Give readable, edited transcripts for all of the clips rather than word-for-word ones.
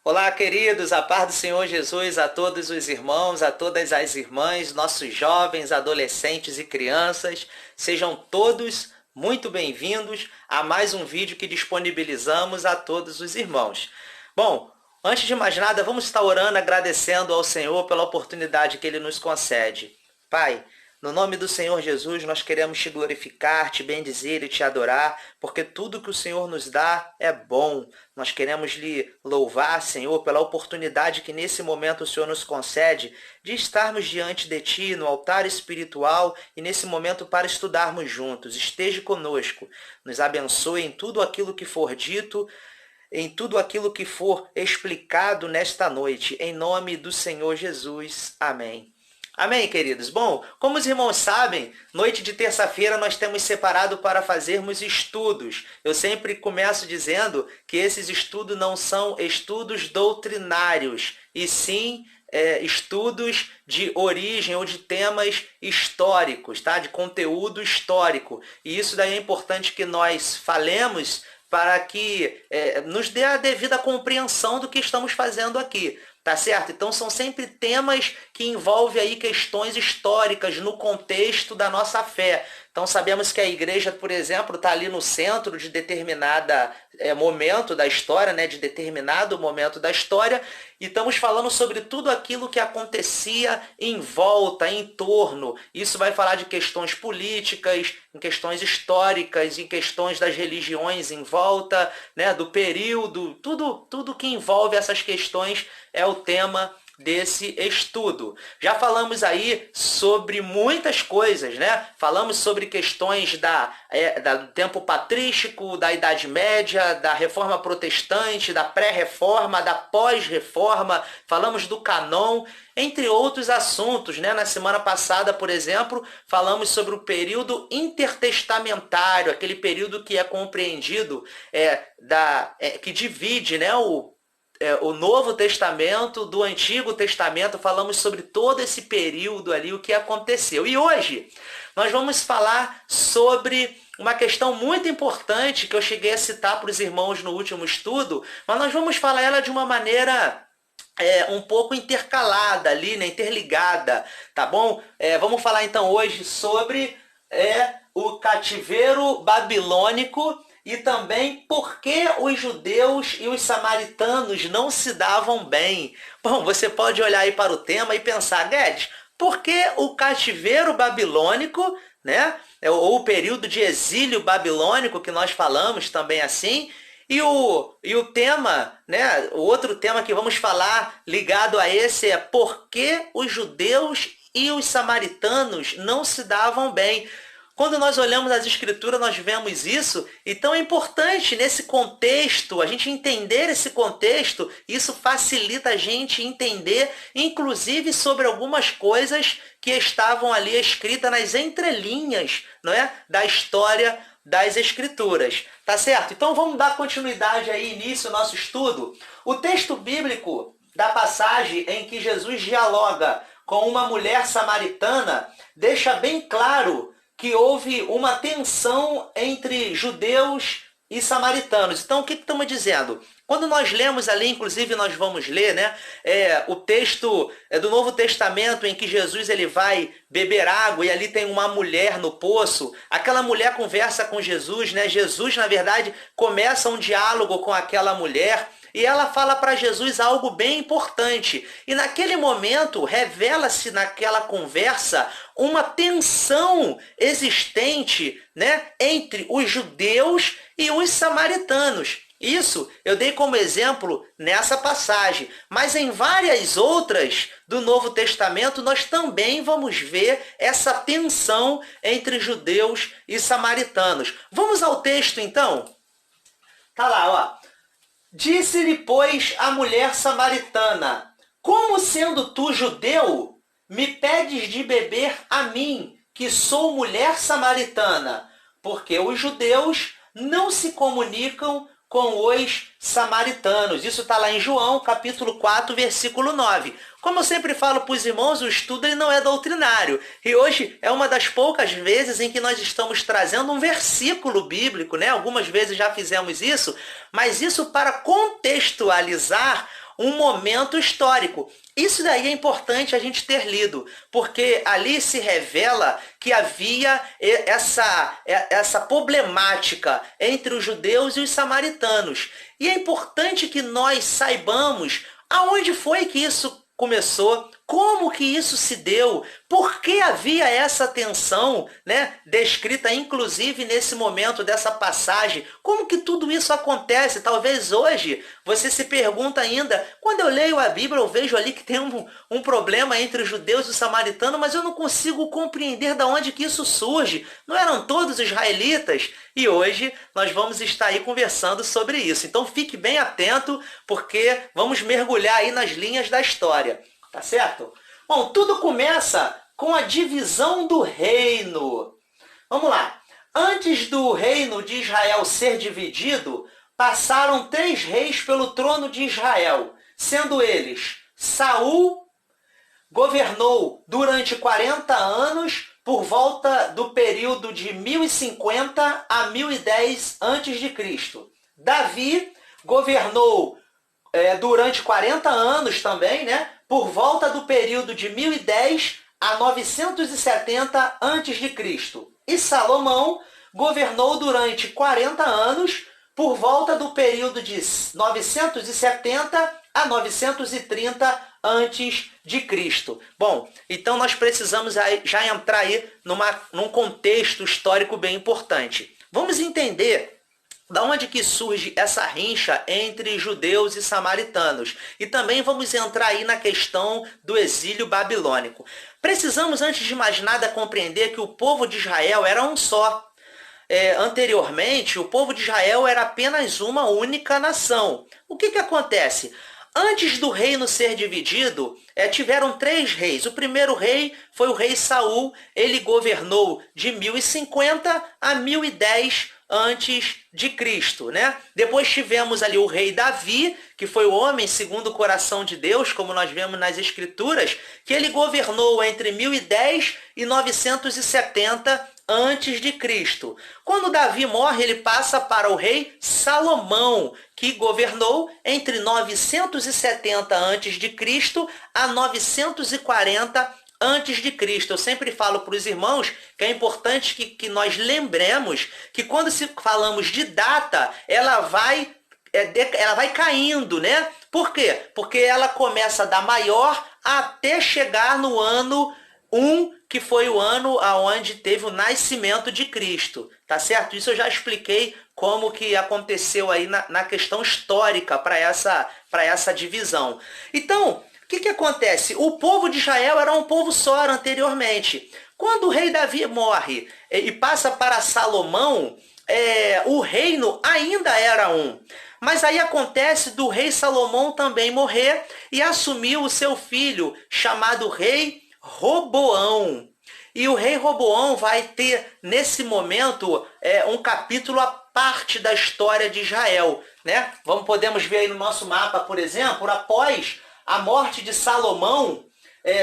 Olá, queridos, a paz do Senhor Jesus a todos os irmãos, a todas as irmãs, nossos jovens, adolescentes e crianças. Sejam todos muito bem-vindos a mais um vídeo que disponibilizamos a todos os irmãos. Bom, antes de mais nada, vamos estar orando, agradecendo ao Senhor pela oportunidade que Ele nos concede. Pai, no nome do Senhor Jesus, nós queremos te glorificar, te bendizer e te adorar, porque tudo que o Senhor nos dá é bom. Nós queremos lhe louvar, Senhor, pela oportunidade que nesse momento o Senhor nos concede de estarmos diante de Ti, no altar espiritual, e nesse momento para estudarmos juntos. Esteja conosco, nos abençoe em tudo aquilo que for dito, em tudo aquilo que for explicado nesta noite. Em nome do Senhor Jesus. Amém. Amém, queridos? Bom, como os irmãos sabem, noite de terça-feira nós temos separado para fazermos estudos. Eu sempre começo dizendo que esses estudos não são estudos doutrinários, e sim estudos de origem ou de temas históricos, tá? De conteúdo histórico. E isso daí é importante que nós falemos para que nos dê a devida compreensão do que estamos fazendo aqui. Tá certo? Então são sempre temas que envolvem aí questões históricas no contexto da nossa fé. Então sabemos que a igreja, por exemplo, está ali no centro de determinado momento da história, né? De determinado momento da história, e estamos falando sobre tudo aquilo que acontecia em volta, em torno. Isso vai falar de questões políticas, em questões históricas, em questões das religiões em volta, né? Do período, tudo que envolve essas questões é o tema desse estudo. Já falamos aí sobre muitas coisas, né? Falamos sobre questões do tempo patrístico, da Idade Média, da Reforma Protestante, da pré-reforma, da pós-reforma, falamos do canon, entre outros assuntos, né? Na semana passada, por exemplo, falamos sobre o período intertestamentário, aquele período que é compreendido, que divide, né, o Novo Testamento do Antigo Testamento. Falamos sobre todo esse período ali, o que aconteceu. E hoje nós vamos falar sobre uma questão muito importante que eu cheguei a citar para os irmãos no último estudo, mas nós vamos falar ela de uma maneira um pouco intercalada ali, né, interligada, tá bom? Vamos falar então hoje sobre o cativeiro babilônico, e também por que os judeus e os samaritanos não se davam bem. Bom, você pode olhar aí para o tema e pensar, Guedes, por que o cativeiro babilônico, né? Ou o período de exílio babilônico, que nós falamos também assim, e o tema, né? O outro tema que vamos falar ligado a esse é por que os judeus e os samaritanos não se davam bem. Quando nós olhamos as escrituras, nós vemos isso, então é importante nesse contexto, a gente entender esse contexto. Isso facilita a gente entender, inclusive sobre algumas coisas que estavam ali escritas nas entrelinhas, não é? Da história das escrituras, tá certo? Então vamos dar continuidade aí, início ao nosso estudo. O texto bíblico da passagem em que Jesus dialoga com uma mulher samaritana deixa bem claro que houve uma tensão entre judeus e samaritanos. Então, o que estamos dizendo? Quando nós lemos ali, inclusive nós vamos ler, né, o texto do Novo Testamento em que Jesus ele vai beber água e ali tem uma mulher no poço. Aquela mulher conversa com Jesus, né? Jesus, na verdade, começa um diálogo com aquela mulher, e ela fala para Jesus algo bem importante. E naquele momento, revela-se naquela conversa uma tensão existente, né, entre os judeus e os samaritanos. Isso eu dei como exemplo nessa passagem. Mas em várias outras do Novo Testamento, nós também vamos ver essa tensão entre judeus e samaritanos. Vamos ao texto, então? Tá lá, ó. Disse-lhe, pois, a mulher samaritana: como sendo tu judeu, me pedes de beber a mim, que sou mulher samaritana? Porque os judeus não se comunicam com os samaritanos. Isso está lá em João, capítulo 4, versículo 9. Como eu sempre falo para os irmãos, o estudo ele não é doutrinário. E hoje é uma das poucas vezes em que nós estamos trazendo um versículo bíblico, né? Algumas vezes já fizemos isso, mas isso para contextualizar um momento histórico. Isso daí é importante a gente ter lido, porque ali se revela que havia essa problemática entre os judeus e os samaritanos. E é importante que nós saibamos aonde foi que isso começou, como que isso se deu, por que havia essa tensão, né, descrita inclusive nesse momento dessa passagem, como que tudo isso acontece. Talvez hoje você se pergunta ainda, quando eu leio a Bíblia eu vejo ali que tem um problema entre os judeus e os samaritanos, mas eu não consigo compreender de onde que isso surge, não eram todos israelitas? E hoje nós vamos estar aí conversando sobre isso, então fique bem atento, porque vamos mergulhar aí nas linhas da história. Tá certo? Bom, tudo começa com a divisão do reino. Vamos lá. Antes do reino de Israel ser dividido, passaram 3 reis pelo trono de Israel, sendo eles Saul, governou durante 40 anos, por volta do período de 1050 a 1010 a.C. Davi governou durante 40 anos também, né? Por volta do período de 1010 a 970 a.C. E Salomão governou durante 40 anos, por volta do período de 970 a 930 a.C. Bom, então nós precisamos já entrar aí num contexto histórico bem importante. Vamos entender da onde que surge essa rincha entre judeus e samaritanos. E também vamos entrar aí na questão do exílio babilônico. Precisamos, antes de mais nada, compreender que o povo de Israel era um só. Anteriormente, o povo de Israel era apenas uma única nação. O que acontece? Antes do reino ser dividido, tiveram 3 reis. O primeiro rei foi o rei Saul. Ele governou de 1050 a 1010 antes de Cristo, né? Depois tivemos ali o rei Davi, que foi o homem segundo o coração de Deus, como nós vemos nas Escrituras, que ele governou entre 1010 e 970 antes de Cristo. Quando Davi morre, ele passa para o rei Salomão, que governou entre 970 antes de Cristo a 940 antes de Cristo. Eu sempre falo para os irmãos que é importante que nós lembremos que quando falamos de data, ela vai caindo, né? Por quê? Porque ela começa da maior até chegar no ano 1, que foi o ano onde teve o nascimento de Cristo, tá certo? Isso eu já expliquei como que aconteceu aí na questão histórica para essa divisão. Então, o que acontece? O povo de Israel era um povo só anteriormente. Quando o rei Davi morre e passa para Salomão, o reino ainda era um. Mas aí acontece do rei Salomão também morrer e assumiu o seu filho, chamado rei Roboão. E o rei Roboão vai ter, nesse momento, um capítulo à parte da história de Israel, né? Podemos ver aí no nosso mapa, por exemplo, após a morte de Salomão,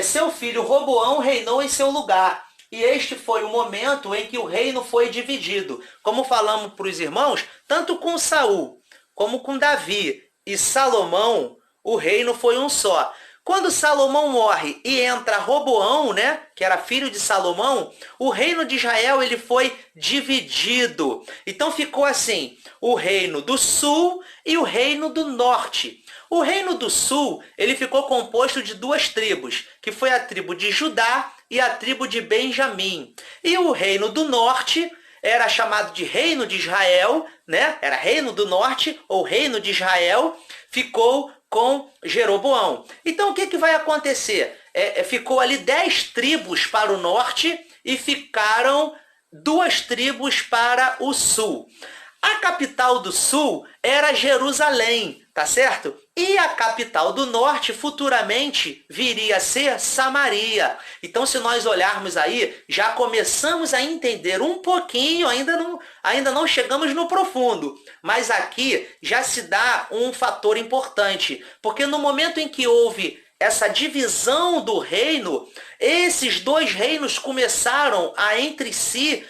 seu filho Roboão reinou em seu lugar. E este foi o momento em que o reino foi dividido. Como falamos para os irmãos, tanto com Saul, como com Davi e Salomão, o reino foi um só. Quando Salomão morre e entra Roboão, né, que era filho de Salomão, o reino de Israel ele foi dividido. Então ficou assim, o reino do sul e o reino do norte. O reino do sul ele ficou composto de 2 tribos, que foi a tribo de Judá e a tribo de Benjamim. E o reino do norte era chamado de reino de Israel, né? Era reino do norte ou reino de Israel, ficou com Jeroboão. Então o que vai acontecer? Ficou ali 10 tribos para o norte e ficaram 2 tribos para o sul. A capital do sul era Jerusalém, tá certo? E a capital do norte futuramente viria a ser Samaria. Então, se nós olharmos aí, já começamos a entender um pouquinho, ainda não chegamos no profundo, mas aqui já se dá um fator importante, porque no momento em que houve essa divisão do reino, esses dois reinos começaram a entre si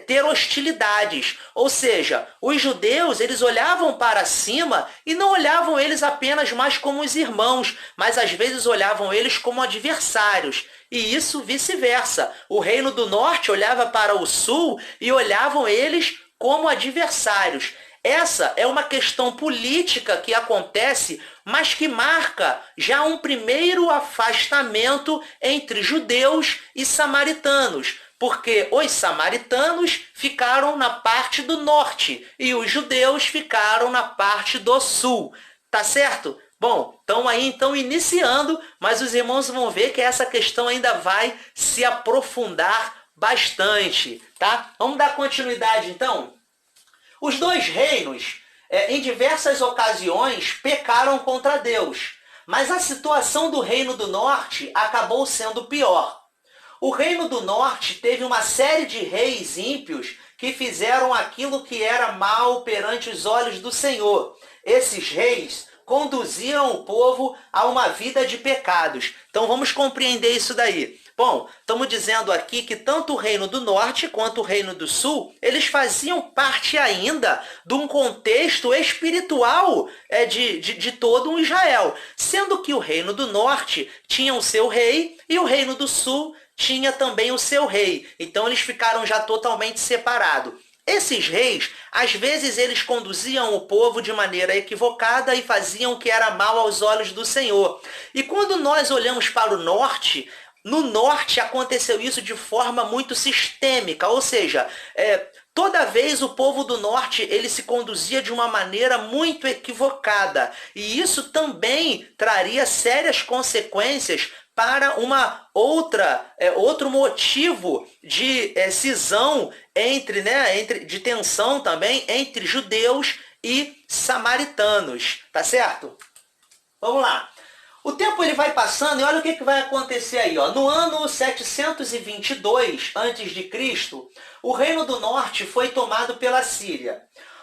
ter hostilidades. Ou seja, os judeus eles olhavam para cima e não olhavam eles apenas mais como os irmãos, mas às vezes olhavam eles como adversários. E isso vice-versa. O reino do norte olhava para o sul e olhavam eles como adversários. Essa é uma questão política que acontece, mas que marca já um primeiro afastamento entre judeus e samaritanos, porque os samaritanos ficaram na parte do norte e os judeus ficaram na parte do sul. Tá certo? Bom, estão aí então iniciando, mas os irmãos vão ver que essa questão ainda vai se aprofundar bastante, tá? Vamos dar continuidade então? Os dois reinos, em diversas ocasiões, pecaram contra Deus, mas a situação do reino do norte acabou sendo pior. O reino do norte teve uma série de reis ímpios que fizeram aquilo que era mal perante os olhos do Senhor. Esses reis conduziram o povo a uma vida de pecados. Então vamos compreender isso daí. Bom, estamos dizendo aqui que tanto o reino do norte quanto o reino do sul, eles faziam parte ainda de um contexto espiritual de todo um Israel. Sendo que o reino do norte tinha o seu rei e o reino do sul tinha também o seu rei. Então eles ficaram já totalmente separados. Esses reis, às vezes, eles conduziam o povo de maneira equivocada e faziam o que era mal aos olhos do Senhor. E quando nós olhamos para o norte, no norte aconteceu isso de forma muito sistêmica, ou seja, toda vez o povo do norte ele se conduzia de uma maneira muito equivocada. E isso também traria sérias consequências para outro motivo de cisão de tensão também entre judeus e samaritanos, tá certo? Vamos lá. O tempo ele vai passando e olha o que vai acontecer aí. Ó. No ano 722 a.C., o reino do norte foi tomado pela Síria.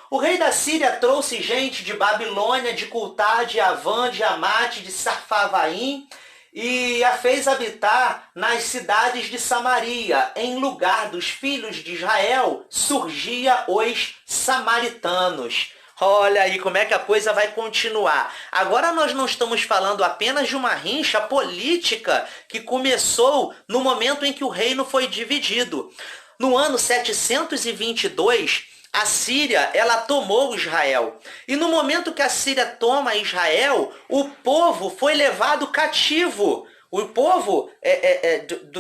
O rei da Síria trouxe gente de Babilônia, de Cultá, de Avã, de Amate, de Sarfavaim, e a fez habitar nas cidades de Samaria. Em lugar dos filhos de Israel, surgia os samaritanos. Olha aí como é que a coisa vai continuar. Agora nós não estamos falando apenas de uma rincha política que começou no momento em que o reino foi dividido. No ano 722, a Síria ela tomou Israel. E no momento que a Síria toma Israel, o povo foi levado cativo. O povo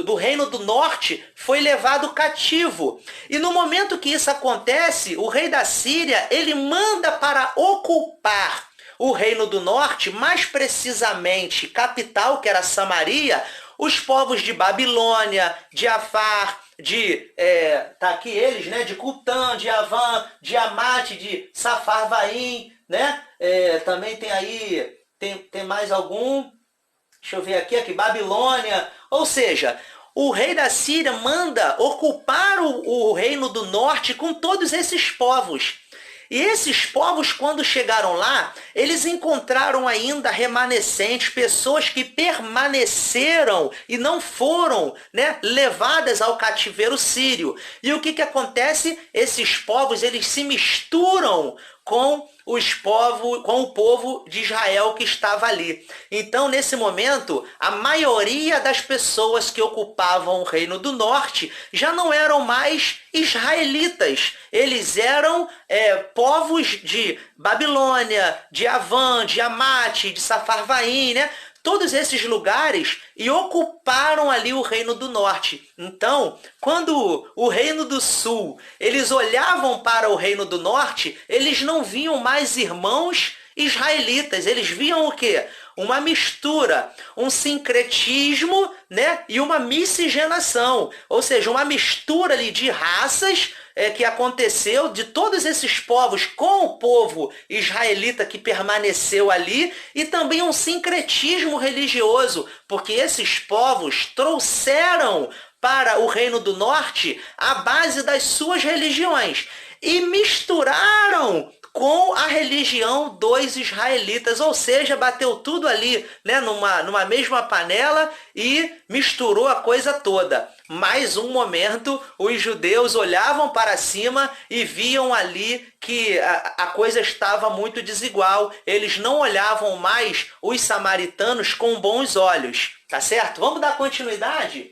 do reino do norte foi levado cativo. E no momento que isso acontece, o rei da Síria ele manda para ocupar o reino do norte, mais precisamente capital, que era Samaria, os povos de Babilônia, de Afar, tá aqui eles, né, de Cutã, de Avã, de Amate, de Safarvaim, né? Também tem aí, tem mais algum... Deixa eu ver aqui, Babilônia. Ou seja, o rei da Síria manda ocupar o reino do norte com todos esses povos. E esses povos, quando chegaram lá, eles encontraram ainda remanescentes, pessoas que permaneceram e não foram, levadas ao cativeiro sírio. E o que acontece? Esses povos eles se misturam com o povo de Israel que estava ali. Então, nesse momento, a maioria das pessoas que ocupavam o reino do norte já não eram mais israelitas. Eles eram povos de Babilônia, de Avã, de Amate, de Safarvaim, todos esses lugares, e ocuparam ali o reino do norte. Então, quando o reino do sul, eles olhavam para o reino do norte, eles não viam mais irmãos israelitas, eles viam o quê? Uma mistura, um sincretismo, e uma miscigenação, ou seja, uma mistura ali de raças que aconteceu de todos esses povos com o povo israelita que permaneceu ali, e também um sincretismo religioso, porque esses povos trouxeram para o reino do norte a base das suas religiões e misturaram com a religião dos israelitas, ou seja, bateu tudo ali, né, numa mesma panela e misturou a coisa toda. Mais um momento, os judeus olhavam para cima e viam ali que a coisa estava muito desigual. Eles não olhavam mais os samaritanos com bons olhos, tá certo? Vamos dar continuidade?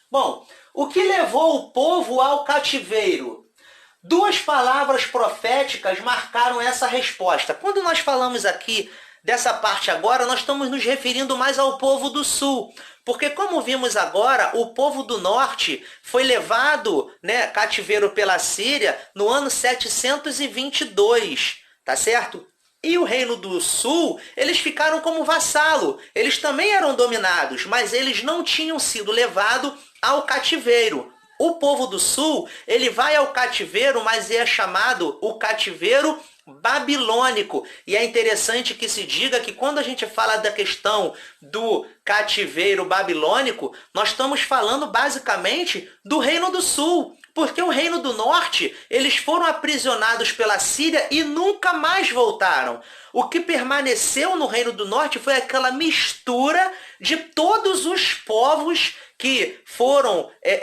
Bom, o que levou o povo ao cativeiro? Duas palavras proféticas marcaram essa resposta. Quando nós falamos aqui dessa parte agora, nós estamos nos referindo mais ao povo do sul. Porque, como vimos agora, o povo do norte foi levado, né, cativeiro pela Síria no ano 722, tá certo? E o reino do sul, eles ficaram como vassalo. Eles também eram dominados, mas eles não tinham sido levados ao cativeiro. O povo do sul, ele vai ao cativeiro, mas é chamado o cativeiro babilônico. E é interessante que se diga que quando a gente fala da questão do cativeiro babilônico, nós estamos falando basicamente do reino do sul. Porque o reino do norte, eles foram aprisionados pela Síria e nunca mais voltaram. O que permaneceu no reino do norte foi aquela mistura de todos os povos que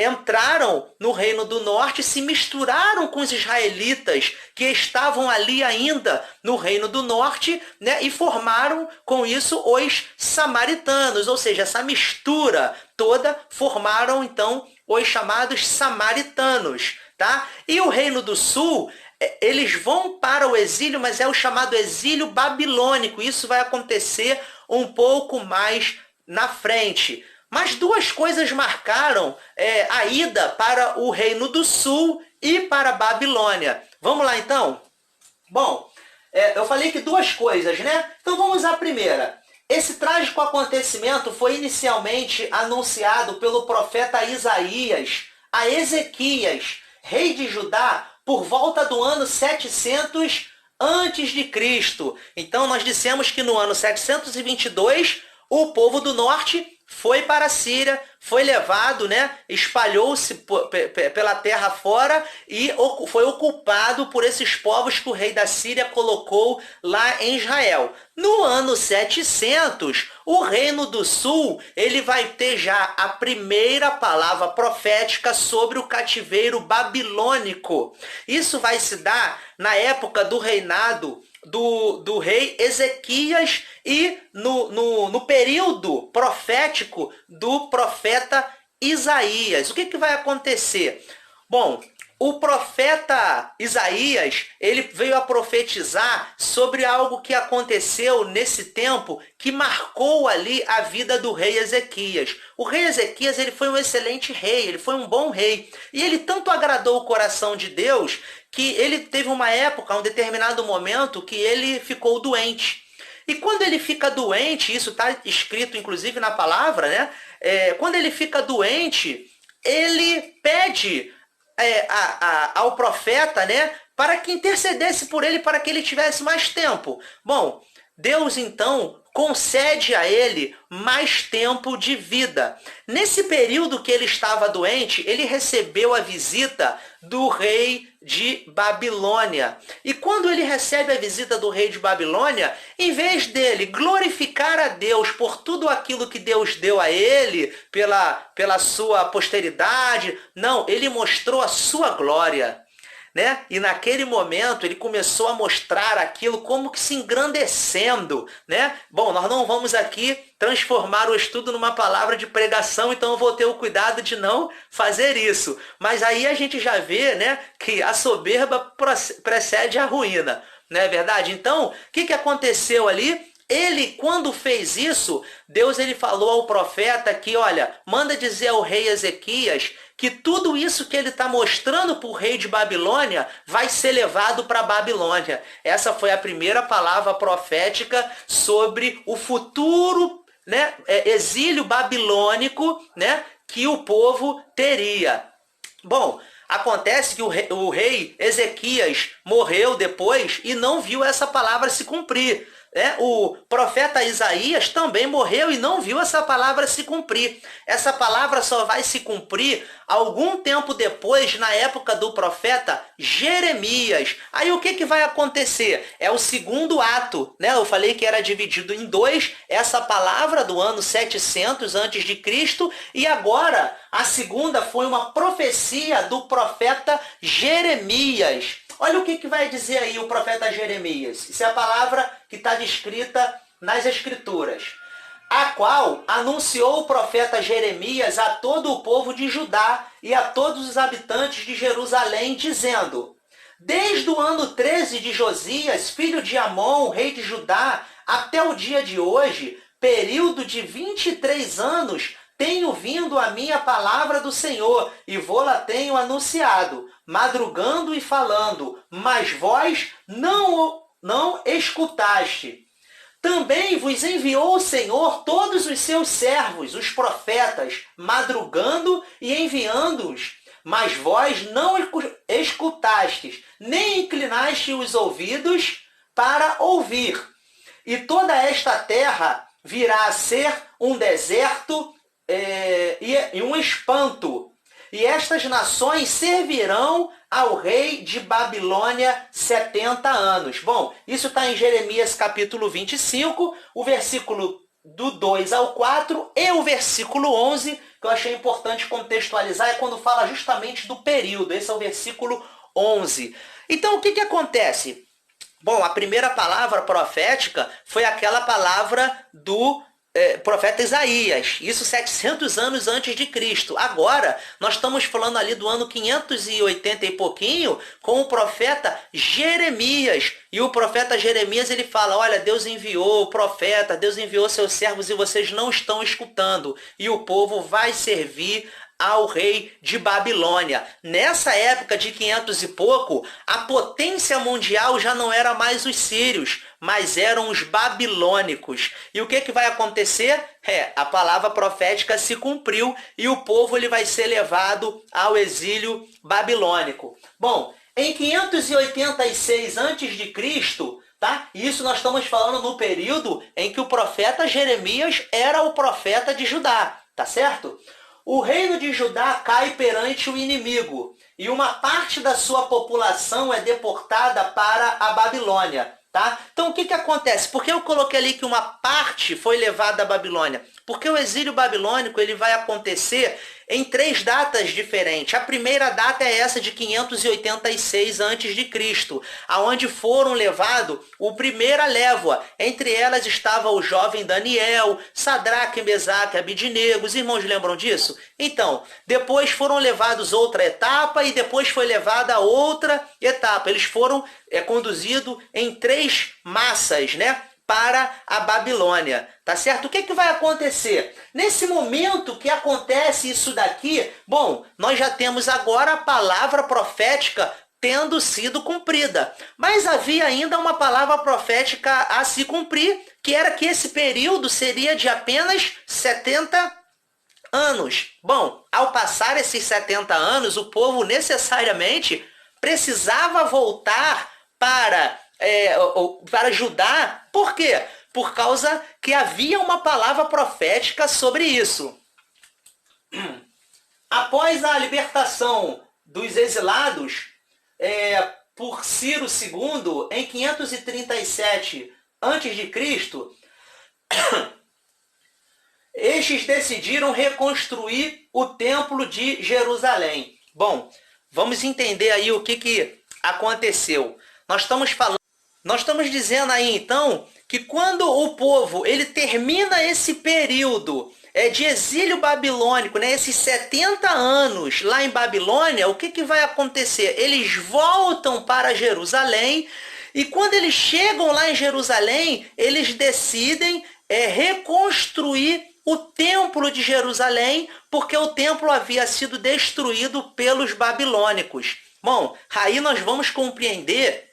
entraram no reino do norte, se misturaram com os israelitas que estavam ali ainda no reino do norte, né, e formaram com isso os samaritanos, ou seja, essa mistura toda formaram então os chamados samaritanos, tá? E o reino do sul, eles vão para o exílio, mas é o chamado exílio babilônico. Isso vai acontecer um pouco mais na frente. Mas duas coisas marcaram a ida para o reino do sul e para a Babilônia. Vamos lá, então? Bom, eu falei que duas coisas, né? Então vamos à primeira. Esse trágico acontecimento foi inicialmente anunciado pelo profeta Isaías a Ezequias, rei de Judá, por volta do ano 700 antes de Cristo. Então nós dissemos que no ano 722 o povo do norte foi para a Síria, foi levado, né, espalhou-se pela terra fora e foi ocupado por esses povos que o rei da Síria colocou lá em Israel. No ano 700, o reino do sul, ele vai ter já a primeira palavra profética sobre o cativeiro babilônico. Isso vai se dar na época do reinado do rei Ezequias e no período profético do profeta Isaías. O que vai acontecer? Bom, o profeta Isaías, ele veio a profetizar sobre algo que aconteceu nesse tempo que marcou ali a vida do rei Ezequias. O rei Ezequias, ele foi um excelente rei, ele foi um bom rei. E ele tanto agradou o coração de Deus que ele teve uma época, um determinado momento, que ele ficou doente. E quando ele fica doente, isso está escrito inclusive na palavra, né? Quando ele fica doente, ele pede ao profeta, né, para que intercedesse por ele, para que ele tivesse mais tempo. Bom, Deus então concede a ele mais tempo de vida. Nesse período que ele estava doente, ele recebeu a visita do rei de Babilônia. E quando ele recebe a visita do rei de Babilônia, em vez dele glorificar a Deus por tudo aquilo que Deus deu a ele, pela sua posteridade, não, ele mostrou a sua glória. Né? E naquele momento ele começou a mostrar aquilo como que se engrandecendo, né? Bom, nós não vamos aqui transformar o estudo numa palavra de pregação, então eu vou ter o cuidado de não fazer isso. Mas aí a gente já vê, né, que a soberba precede a ruína, não é verdade? Então, o que aconteceu ali? Ele, quando fez isso, Deus ele falou ao profeta que, olha, manda dizer ao rei Ezequias que tudo isso que ele está mostrando para o rei de Babilônia vai ser levado para a Babilônia. Essa foi a primeira palavra profética sobre o futuro, né, exílio babilônico, né, que o povo teria. Bom, acontece que o rei Ezequias morreu depois e não viu essa palavra se cumprir. O profeta Isaías também morreu e não viu essa palavra se cumprir. Essa palavra só vai se cumprir algum tempo depois, na época do profeta Jeremias. Aí o que vai acontecer? É o segundo ato, né? Eu falei que era dividido em dois, essa palavra do ano 700 a.C., e agora a segunda foi uma profecia do profeta Jeremias. Olha o que vai dizer aí o profeta Jeremias. Isso é a palavra que está descrita nas Escrituras. A qual anunciou o profeta Jeremias a todo o povo de Judá e a todos os habitantes de Jerusalém, dizendo: desde o ano 13 de Josias, filho de Amon, rei de Judá, até o dia de hoje, período de 23 anos, tenho vindo a minha palavra do Senhor, e vô-la tenho anunciado, madrugando e falando, mas vós não escutaste. Também vos enviou o Senhor todos os seus servos, os profetas, madrugando e enviando-os, mas vós não escutastes, nem inclinaste os ouvidos para ouvir. E toda esta terra virá a ser um deserto e um espanto. E estas nações servirão ao rei de Babilônia 70 anos. Bom, isso está em Jeremias capítulo 25, o versículo do 2 ao 4 e o versículo 11, que eu achei importante contextualizar, é quando fala justamente do período. Esse é o versículo 11. Então, o que acontece? Bom, a primeira palavra profética foi aquela palavra do profeta Isaías, isso 700 anos antes de Cristo. Agora, nós estamos falando ali do ano 580 e pouquinho, com o profeta Jeremias. E o profeta Jeremias, ele fala, olha, Deus enviou o profeta, Deus enviou seus servos e vocês não estão escutando. E o povo vai servir ao rei de Babilônia. Nessa época de 500 e pouco, a potência mundial já não era mais os sírios, mas eram os babilônicos. E o que vai acontecer? A palavra profética se cumpriu e o povo ele vai ser levado ao exílio babilônico. Bom, em 586 a.C., tá? Isso nós estamos falando no período em que o profeta Jeremias era o profeta de Judá, tá certo? O reino de Judá cai perante o inimigo e uma parte da sua população é deportada para a Babilônia. Tá? Então, o que acontece? Por que eu coloquei ali que uma parte foi levada à Babilônia? Porque o exílio babilônico ele vai acontecer em 3 datas diferentes. A primeira data é essa de 586 a.C., aonde foram levados o primeira lévoa. Entre elas estava o jovem Daniel, Sadraque, Mesaque, Abidnego. Os irmãos lembram disso? Então, depois foram levados outra etapa e depois foi levada outra etapa. Eles foram conduzidos em 3 massas, né? Para a Babilônia, tá certo? O que vai acontecer? Nesse momento que acontece isso daqui, bom, nós já temos agora a palavra profética tendo sido cumprida. Mas havia ainda uma palavra profética a se cumprir, que era que esse período seria de apenas 70 anos. Bom, ao passar esses 70 anos, o povo necessariamente precisava voltar para Judá. Por quê? Por causa que havia uma palavra profética sobre isso. Após a libertação dos exilados por Ciro II, em 537 a.C., estes decidiram reconstruir o templo de Jerusalém. Bom, vamos entender aí o que aconteceu. Nós estamos dizendo aí, então, que quando o povo ele termina esse período de exílio babilônico, né, esses 70 anos lá em Babilônia, o que vai acontecer? Eles voltam para Jerusalém e quando eles chegam lá em Jerusalém, eles decidem reconstruir o templo de Jerusalém, porque o templo havia sido destruído pelos babilônicos. Bom, aí nós vamos compreender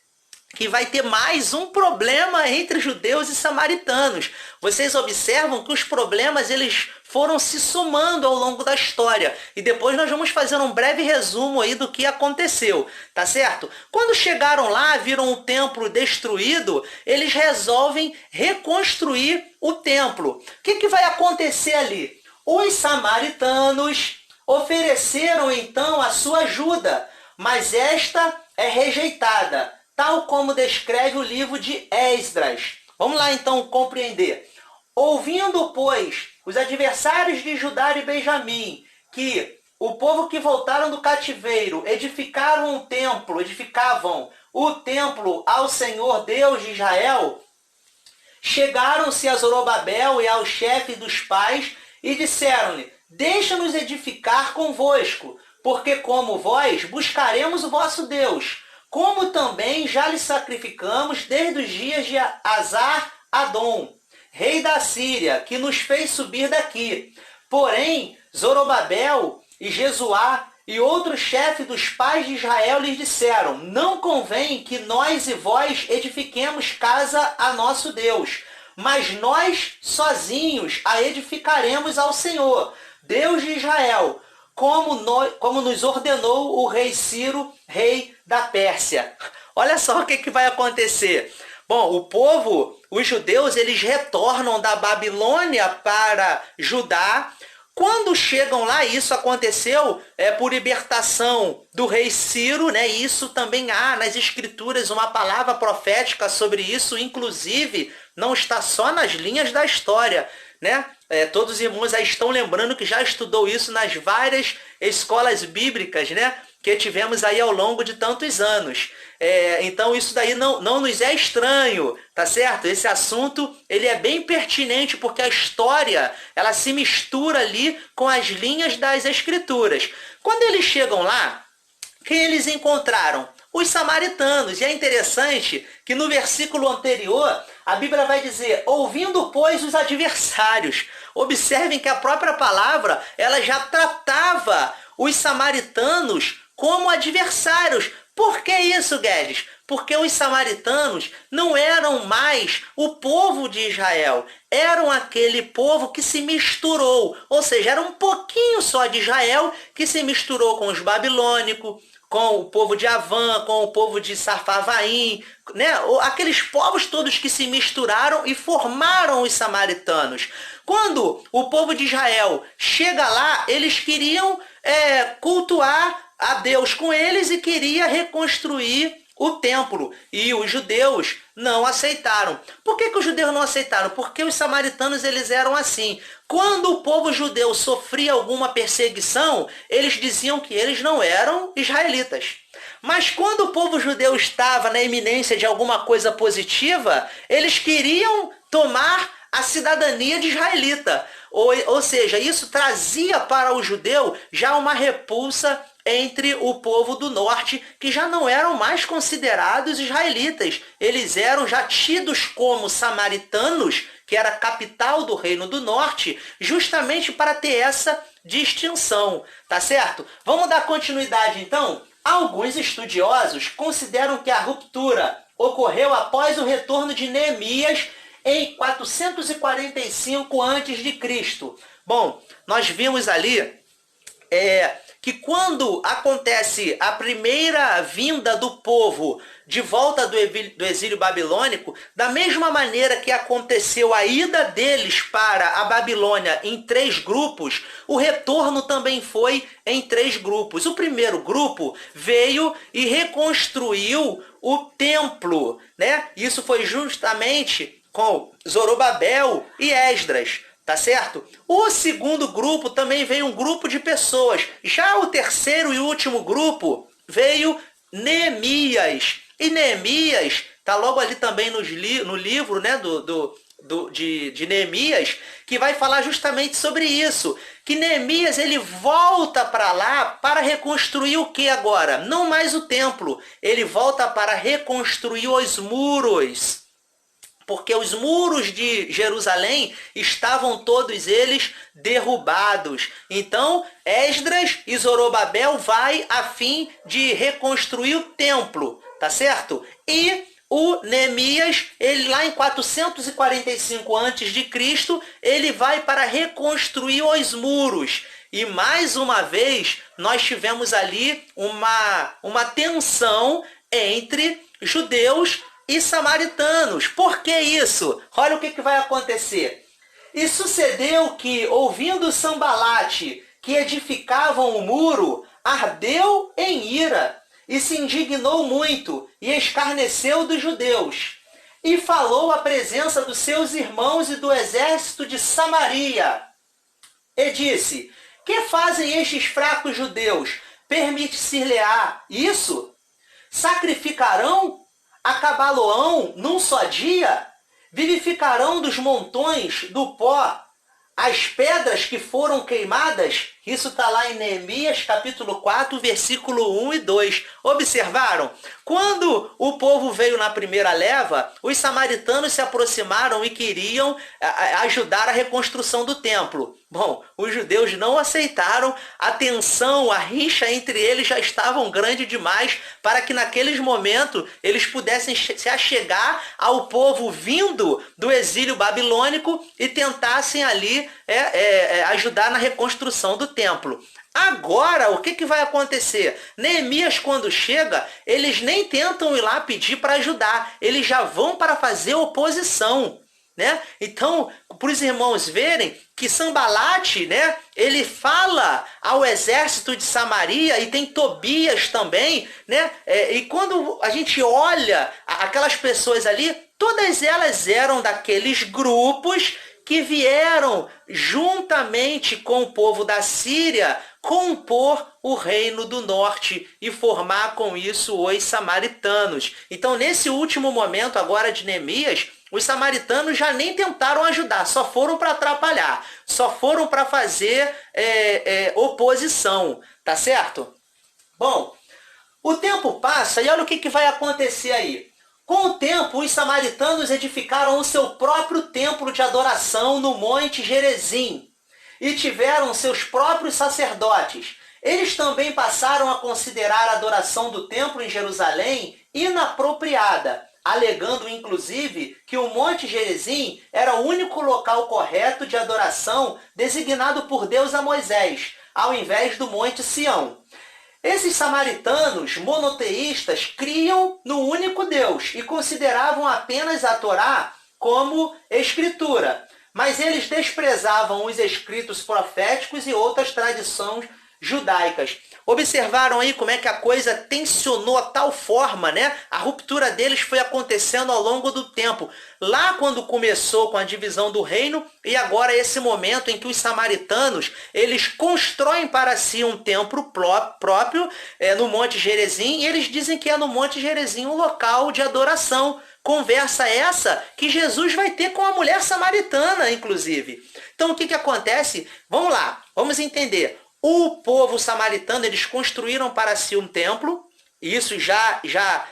que vai ter mais um problema entre judeus e samaritanos. Vocês observam que os problemas eles foram se somando ao longo da história. E depois nós vamos fazer um breve resumo aí do que aconteceu, tá certo? Quando chegaram lá, viram o templo destruído, eles resolvem reconstruir o templo. O que vai acontecer ali? Os samaritanos ofereceram então a sua ajuda, mas esta é rejeitada, tal como descreve o livro de Esdras. Vamos lá então compreender. Ouvindo, pois, os adversários de Judá e Benjamim, que o povo que voltaram do cativeiro edificavam o templo ao Senhor Deus de Israel, chegaram-se a Zorobabel e ao chefe dos pais e disseram-lhe: deixa-nos edificar convosco, porque como vós buscaremos o vosso Deus, como também já lhe sacrificamos desde os dias de Azar-Adom, rei da Síria, que nos fez subir daqui. Porém, Zorobabel e Jesuá e outros chefes dos pais de Israel lhes disseram: não convém que nós e vós edifiquemos casa a nosso Deus, mas nós sozinhos a edificaremos ao Senhor, Deus de Israel, como nos ordenou o rei Ciro, rei da Pérsia. Olha só o que vai acontecer. Bom, o povo, os judeus, eles retornam da Babilônia para Judá. Quando chegam lá, isso aconteceu por libertação do rei Ciro, né? Isso também há nas escrituras uma palavra profética sobre isso, inclusive não está só nas linhas da história, né? Todos os irmãos aí estão lembrando que já estudou isso nas várias escolas bíblicas, né? Que tivemos aí ao longo de tantos anos. Então isso daí não nos é estranho, tá certo? Esse assunto ele é bem pertinente porque a história ela se mistura ali com as linhas das escrituras. Quando eles chegam lá, quem eles encontraram? Os samaritanos. E é interessante que no versículo anterior a Bíblia vai dizer: ouvindo, pois, os adversários. Observem que a própria palavra ela já tratava os samaritanos como adversários. Por que isso, Guedes? Porque os samaritanos não eram mais o povo de Israel. Eram aquele povo que se misturou. Ou seja, era um pouquinho só de Israel que se misturou com os babilônicos, com o povo de Avã, com o povo de Sarfavaim, né? Aqueles povos todos que se misturaram e formaram os samaritanos. Quando o povo de Israel chega lá, eles queriam cultuar a Deus com eles e queria reconstruir o templo. E os judeus não aceitaram. Por que os judeus não aceitaram? Porque os samaritanos eles eram assim. Quando o povo judeu sofria alguma perseguição, eles diziam que eles não eram israelitas. Mas quando o povo judeu estava na iminência de alguma coisa positiva, eles queriam tomar a cidadania de israelita. Ou seja, isso trazia para o judeu já uma repulsa entre o povo do norte, que já não eram mais considerados israelitas. Eles eram já tidos como samaritanos, que era a capital do reino do norte, justamente para ter essa distinção, tá certo? Vamos dar continuidade então? Alguns estudiosos consideram que a ruptura ocorreu após o retorno de Neemias em 445 a.C. Bom, nós vimos ali que quando acontece a primeira vinda do povo de volta do exílio babilônico, da mesma maneira que aconteceu a ida deles para a Babilônia em 3 grupos, o retorno também foi em 3 grupos. O primeiro grupo veio e reconstruiu o templo, né? Isso foi justamente com Zorobabel e Esdras. Tá certo? O segundo grupo também veio um grupo de pessoas. Já o terceiro e último grupo veio Neemias. E Neemias está logo ali também no livro, né, de Neemias, que vai falar justamente sobre isso. Que Neemias ele volta para lá para reconstruir o que agora? Não mais o templo. Ele volta para reconstruir os muros. Porque os muros de Jerusalém estavam todos eles derrubados. Então, Esdras e Zorobabel vai a fim de reconstruir o templo, tá certo? E o Neemias, ele lá em 445 a.C., ele vai para reconstruir os muros. E mais uma vez, nós tivemos ali uma tensão entre judeus e samaritanos. Por que isso? Olha o que vai acontecer. E sucedeu que, ouvindo Sambalate, que edificavam o muro, ardeu em ira, e se indignou muito, e escarneceu dos judeus. E falou à presença dos seus irmãos e do exército de Samaria. E disse: que fazem estes fracos judeus? Permite-se-lhe-á isso? Sacrificarão? Acabá-lo-ão num só dia? Vivificarão dos montões do pó as pedras que foram queimadas? Isso está lá em Neemias, capítulo 4, versículo 1 e 2. Observaram? Quando o povo veio na primeira leva, os samaritanos se aproximaram e queriam ajudar a reconstrução do templo. Bom, os judeus não aceitaram, a tensão, a rixa entre eles já estavam grande demais para que naqueles momentos eles pudessem se achegar ao povo vindo do exílio babilônico e tentassem ali ajudar na reconstrução do templo. Agora, o que vai acontecer? Neemias, quando chega, eles nem tentam ir lá pedir para ajudar, eles já vão para fazer oposição. Né? Então, para os irmãos verem que Sambalate, né, ele fala ao exército de Samaria, e tem Tobias também, né? E quando a gente olha aquelas pessoas ali, todas elas eram daqueles grupos que vieram juntamente com o povo da Síria compor o reino do norte e formar com isso os samaritanos. Então, nesse último momento agora de Neemias, os samaritanos já nem tentaram ajudar, só foram para atrapalhar, só foram para fazer oposição, tá certo? Bom, o tempo passa e olha o que vai acontecer aí. Com o tempo, os samaritanos edificaram o seu próprio templo de adoração no Monte Gerizim e tiveram seus próprios sacerdotes. Eles também passaram a considerar a adoração do templo em Jerusalém inapropriada, alegando inclusive que o Monte Gerizim era o único local correto de adoração designado por Deus a Moisés, ao invés do Monte Sião. Esses samaritanos monoteístas criam no único Deus e consideravam apenas a Torá como escritura, mas eles desprezavam os escritos proféticos e outras tradições judaicas. Observaram aí como é que a coisa tensionou a tal forma, né? A ruptura deles foi acontecendo ao longo do tempo. Lá quando começou com a divisão do reino, e agora esse momento em que os samaritanos, eles constroem para si um templo próprio no Monte Gerizim, e eles dizem que é no Monte Gerizim um local de adoração. Conversa essa que Jesus vai ter com a mulher samaritana, inclusive. Então o que acontece? Vamos lá, vamos entender. O povo samaritano, eles construíram para si um templo, e isso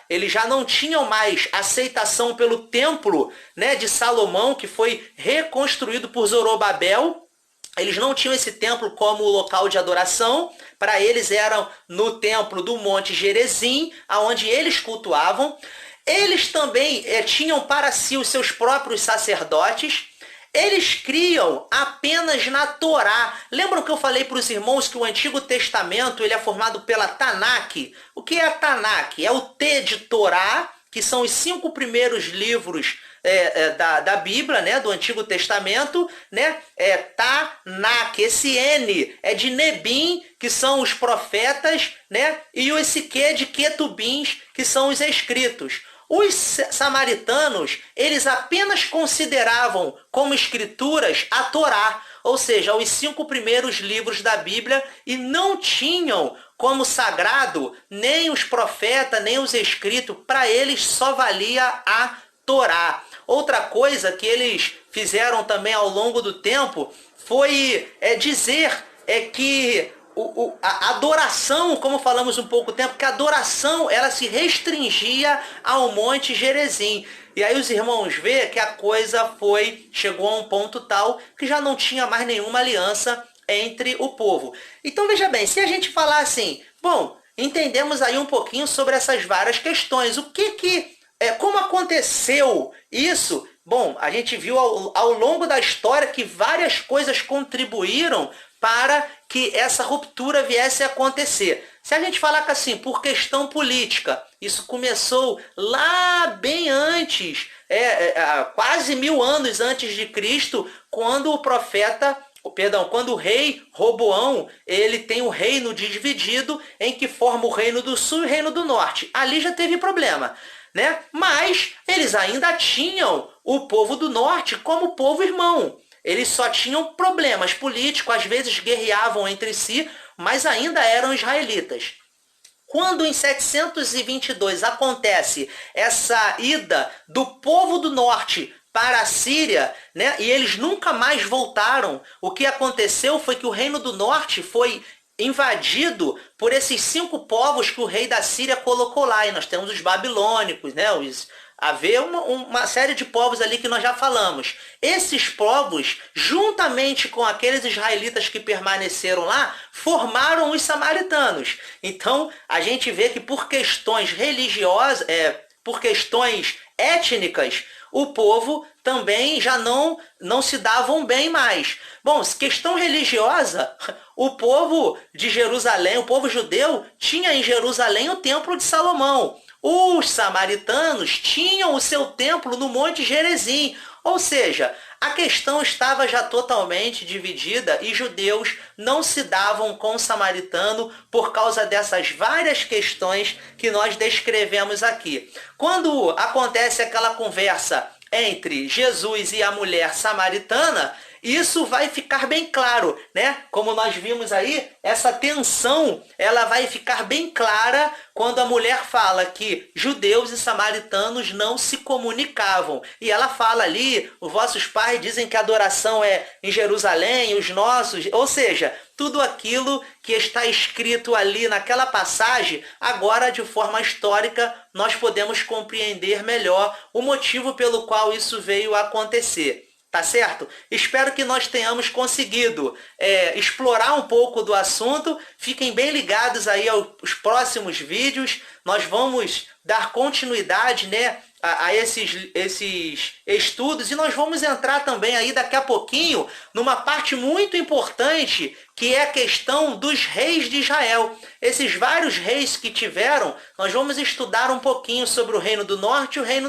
eles já não tinham mais aceitação pelo templo, né, de Salomão, que foi reconstruído por Zorobabel. Eles não tinham esse templo como local de adoração, para eles eram no templo do Monte Gerizim, aonde eles cultuavam. Eles também tinham para si os seus próprios sacerdotes. Eles criam apenas na Torá. Lembram que eu falei para os irmãos que o Antigo Testamento ele é formado pela Tanakh? O que é a Tanakh? É o T de Torá, que são os 5 primeiros livros da Bíblia, né, do Antigo Testamento, né? Tanakh. Esse N é de Nebim, que são os profetas, né? E esse Q de Ketubins, que são os escritos. Os samaritanos, eles apenas consideravam como escrituras a Torá, ou seja, os 5 primeiros livros da Bíblia, e não tinham como sagrado nem os profetas, nem os escritos. Para eles só valia a Torá. Outra coisa que eles fizeram também ao longo do tempo foi dizer que a adoração, como falamos um pouco tempo, que a adoração ela se restringia ao Monte Gerizim. E aí os irmãos vê que a coisa chegou a um ponto tal que já não tinha mais nenhuma aliança entre o povo. Então veja bem, se a gente falar assim, bom, entendemos aí um pouquinho sobre essas várias questões. O que Como aconteceu isso? Bom, a gente viu ao longo da história que várias coisas contribuíram para que essa ruptura viesse a acontecer. Se a gente falar que assim, por questão política, isso começou lá bem antes, quase 1000 anos antes de Cristo, quando quando o rei Roboão, ele tem o reino dividido, em que forma o reino do sul e o reino do norte. Ali já teve problema, né? Mas eles ainda tinham o povo do norte como povo irmão. Eles só tinham problemas políticos, às vezes guerreavam entre si, mas ainda eram israelitas. Quando em 722 acontece essa ida do povo do norte para a Síria, né, e eles nunca mais voltaram, o que aconteceu foi que o reino do norte foi invadido por esses 5 povos que o rei da Síria colocou lá. E nós temos os babilônicos, né, haver uma série de povos ali que nós já falamos. Esses povos, juntamente com aqueles israelitas que permaneceram lá, formaram os samaritanos. Então, a gente vê que por questões religiosas, por questões étnicas, o povo também já não se davam bem mais. Bom, questão religiosa, o povo de Jerusalém, o povo judeu, tinha em Jerusalém o Templo de Salomão. Os samaritanos tinham o seu templo no Monte Gerizim. Ou seja, a questão estava já totalmente dividida e judeus não se davam com o samaritano por causa dessas várias questões que nós descrevemos aqui. Quando acontece aquela conversa entre Jesus e a mulher samaritana, isso vai ficar bem claro, né? Como nós vimos aí, essa tensão, ela vai ficar bem clara quando a mulher fala que judeus e samaritanos não se comunicavam. E ela fala ali, os vossos pais dizem que a adoração é em Jerusalém, os nossos, ou seja, tudo aquilo que está escrito ali naquela passagem, agora de forma histórica, nós podemos compreender melhor o motivo pelo qual isso veio a acontecer. Tá certo? Espero que nós tenhamos conseguido explorar um pouco do assunto. Fiquem bem ligados aí aos próximos vídeos. Nós vamos dar continuidade, né, a esses estudos, e nós vamos entrar também aí daqui a pouquinho numa parte muito importante, que é a questão dos reis de Israel. Esses vários reis que tiveram, nós vamos estudar um pouquinho sobre o reino do norte e o reino